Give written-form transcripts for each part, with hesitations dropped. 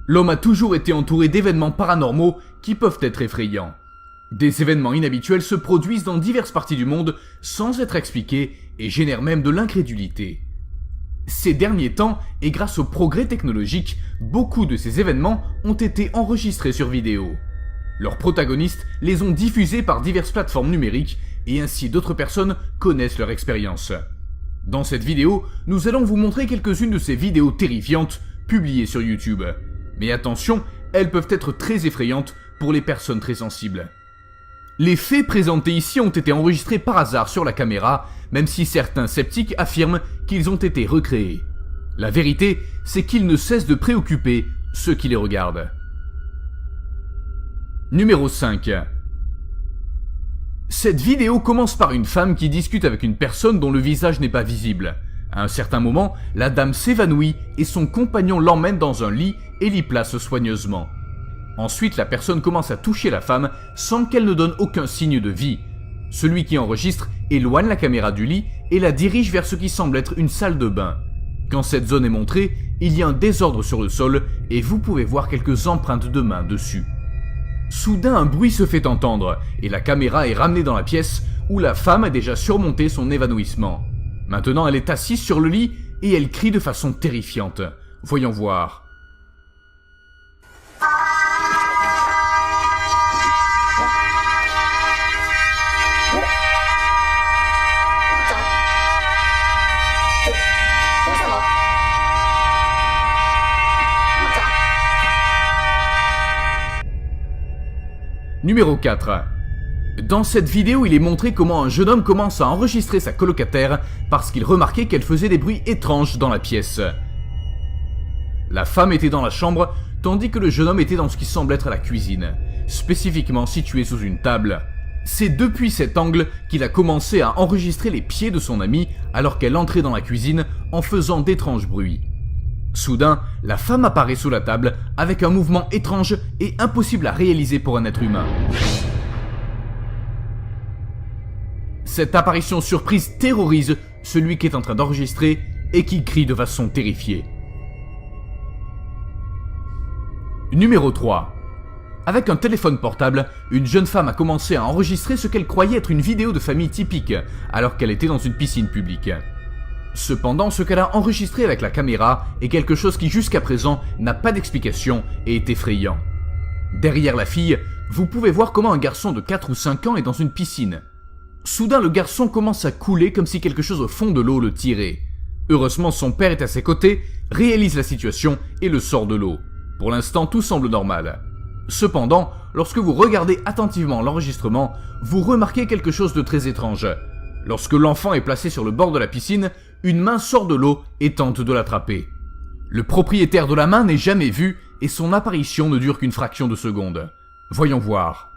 L'homme a toujours été entouré d'événements paranormaux qui peuvent être effrayants. Des événements inhabituels se produisent dans diverses parties du monde sans être expliqués et génèrent même de l'incrédulité. Ces derniers temps, et grâce au progrès technologique, beaucoup de ces événements ont été enregistrés sur vidéo. Leurs protagonistes les ont diffusés par diverses plateformes numériques et ainsi d'autres personnes connaissent leur expérience. Dans cette vidéo, nous allons vous montrer quelques-unes de ces vidéos terrifiantes publiées sur YouTube. Mais attention, elles peuvent être très effrayantes pour les personnes très sensibles. Les faits présentés ici ont été enregistrés par hasard sur la caméra, même si certains sceptiques affirment qu'ils ont été recréés. La vérité, c'est qu'ils ne cessent de préoccuper ceux qui les regardent. Numéro 5. Cette vidéo commence par une femme qui discute avec une personne dont le visage n'est pas visible. À un certain moment, la dame s'évanouit et son compagnon l'emmène dans un lit et l'y place soigneusement. Ensuite, la personne commence à toucher la femme sans qu'elle ne donne aucun signe de vie. Celui qui enregistre éloigne la caméra du lit et la dirige vers ce qui semble être une salle de bain. Quand cette zone est montrée, il y a un désordre sur le sol et vous pouvez voir quelques empreintes de mains dessus. Soudain, un bruit se fait entendre et la caméra est ramenée dans la pièce où la femme a déjà surmonté son évanouissement. Maintenant, elle est assise sur le lit et elle crie de façon terrifiante. Voyons voir. Numéro 4. Dans cette vidéo, il est montré comment un jeune homme commence à enregistrer sa colocataire parce qu'il remarquait qu'elle faisait des bruits étranges dans la pièce. La femme était dans la chambre, tandis que le jeune homme était dans ce qui semble être la cuisine, spécifiquement située sous une table. C'est depuis cet angle qu'il a commencé à enregistrer les pieds de son amie alors qu'elle entrait dans la cuisine en faisant d'étranges bruits. Soudain, la femme apparaît sous la table avec un mouvement étrange et impossible à réaliser pour un être humain. Cette apparition surprise terrorise celui qui est en train d'enregistrer et qui crie de façon terrifiée. Numéro 3. Avec un téléphone portable, une jeune femme a commencé à enregistrer ce qu'elle croyait être une vidéo de famille typique alors qu'elle était dans une piscine publique. Cependant, ce qu'elle a enregistré avec la caméra est quelque chose qui jusqu'à présent n'a pas d'explication et est effrayant. Derrière la fille, vous pouvez voir comment un garçon de 4 ou 5 ans est dans une piscine. Soudain, le garçon commence à couler comme si quelque chose au fond de l'eau le tirait. Heureusement, son père est à ses côtés, réalise la situation et le sort de l'eau. Pour l'instant, tout semble normal. Cependant, lorsque vous regardez attentivement l'enregistrement, vous remarquez quelque chose de très étrange. Lorsque l'enfant est placé sur le bord de la piscine, une main sort de l'eau et tente de l'attraper. Le propriétaire de la main n'est jamais vu et son apparition ne dure qu'une fraction de seconde. Voyons voir.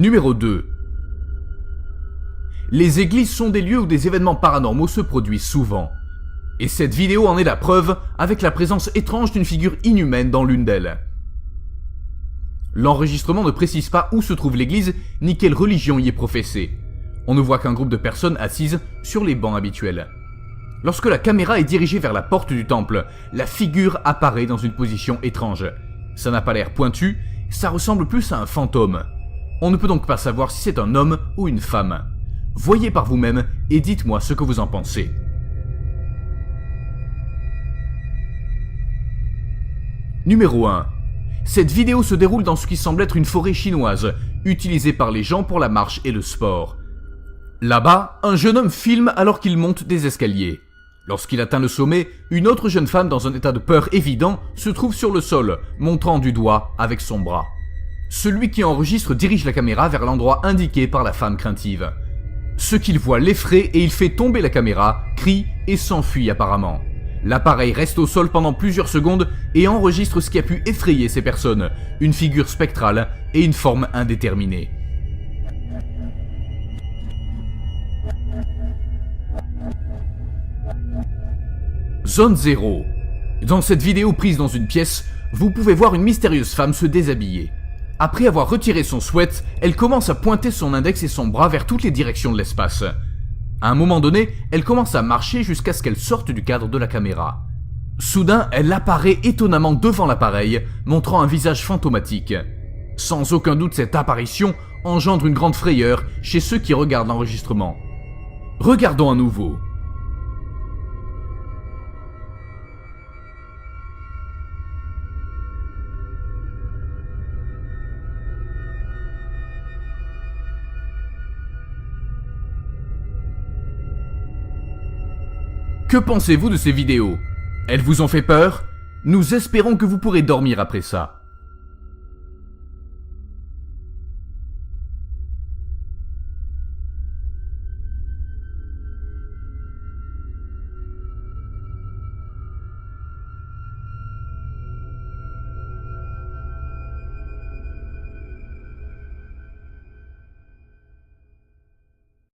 Numéro 2. Les églises sont des lieux où des événements paranormaux se produisent souvent. Et cette vidéo en est la preuve avec la présence étrange d'une figure inhumaine dans l'une d'elles. L'enregistrement ne précise pas où se trouve l'église ni quelle religion y est professée. On ne voit qu'un groupe de personnes assises sur les bancs habituels. Lorsque la caméra est dirigée vers la porte du temple, la figure apparaît dans une position étrange. Ça n'a pas l'air pointu, ça ressemble plus à un fantôme. On ne peut donc pas savoir si c'est un homme ou une femme. Voyez par vous-même et dites-moi ce que vous en pensez. Numéro 1. Cette vidéo se déroule dans ce qui semble être une forêt chinoise, utilisée par les gens pour la marche et le sport. Là-bas, un jeune homme filme alors qu'il monte des escaliers. Lorsqu'il atteint le sommet, une autre jeune femme dans un état de peur évident se trouve sur le sol, montrant du doigt avec son bras. Celui qui enregistre dirige la caméra vers l'endroit indiqué par la femme craintive. Ce qu'il voit l'effraie et il fait tomber la caméra, crie et s'enfuit apparemment. L'appareil reste au sol pendant plusieurs secondes et enregistre ce qui a pu effrayer ces personnes, une figure spectrale et une forme indéterminée. Zone 0. Dans cette vidéo prise dans une pièce, vous pouvez voir une mystérieuse femme se déshabiller. Après avoir retiré son sweat, elle commence à pointer son index et son bras vers toutes les directions de l'espace. À un moment donné, elle commence à marcher jusqu'à ce qu'elle sorte du cadre de la caméra. Soudain, elle apparaît étonnamment devant l'appareil, montrant un visage fantomatique. Sans aucun doute, cette apparition engendre une grande frayeur chez ceux qui regardent l'enregistrement. Regardons à nouveau. Que pensez-vous de ces vidéos? Elles vous ont fait peur? Nous espérons que vous pourrez dormir après ça.